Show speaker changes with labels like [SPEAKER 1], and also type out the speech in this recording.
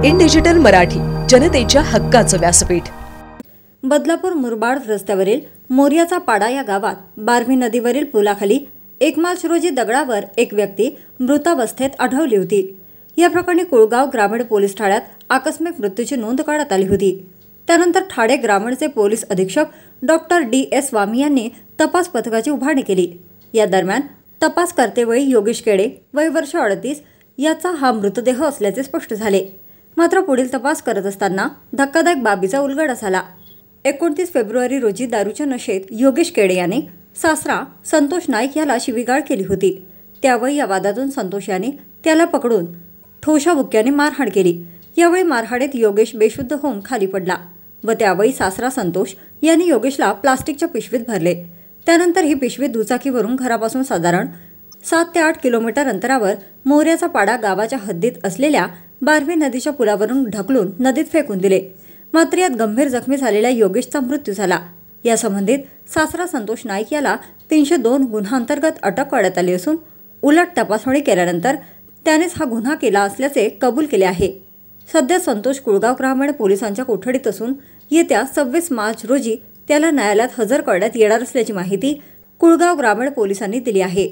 [SPEAKER 1] In digital Marathi, जनतेच्या हक्काचं व्यासपीठ।
[SPEAKER 2] बदलापूर मुरबाड रस्त्यावरील मोर्याचा पाडा या गावात बारवी नदीवरील पुलाखाली 1 मार्च रोजी दगडावर एक व्यक्ती मृतावस्थेत आढळली होती। या प्रकरणी कुळगाव ग्रामीण पोलीस ठाण्यात आकस्मिक मृत्यूची नोंद करण्यात आली होती। त्यानंतर ठाणे ग्रामीणचे पोलीस अधीक्षक डॉक्टर DS स्वामी यांनी तपास पथकाची उभारणी केली। या दरम्यान तपास करतेवेळी योगेश केडे वय वर्ष 38 याचा हा मृतदेह असल्याचे स्पष्ट झाले। मात्र पुढील तपास करत असताना धक्कादायक बाबीचा उलगडा झाला। 29 फेब्रुवारी रोजी दारूच्या नशेत योगेश केडे याने सासरा संतोष नाईक याला शिवीगाळ केली होती। त्यावेळी या वादातून संतोष याने त्याला पकडून ठोशाबुक्क्याने मारहाण केली। यावेळी मारहाणीत योगेश बेशुद्ध होऊन खाली पडला व त्यावेळी सासरा संतोष यांनी योगेशला प्लास्टिकच्या पिशवीत भरले। त्यानंतर ही पिशवी दुचाकीवरून घरापासून साधारण 7 ते 8 किलोमीटर अंतरावर मोर्याचा पाडा गावाच्या हद्दीत असलेल्या बारवी नदीच्या पुलावरून ढकलून नदीत फेकून दिले। मात्र यात गंभीर जखमी झालेल्या योगेशचा मृत्यू झाला। या संबंधित सासरा संतोष नाईक याला 302 गुन्ह्यांतर्गत अटक करण्यात आली असून उलट तपासणी केल्यानंतर त्यानेच हा गुन्हा केला असल्याचे कबूल केले आहे। सध्या संतोष कुळगाव ग्रामीण पोलिसांच्या कोठडीत असून येत्या 26 मार्च रोजी त्याला न्यायालयात हजर करण्यात येणार असल्याची माहिती कुळगाव ग्रामीण पोलिसांनी दिली आहे।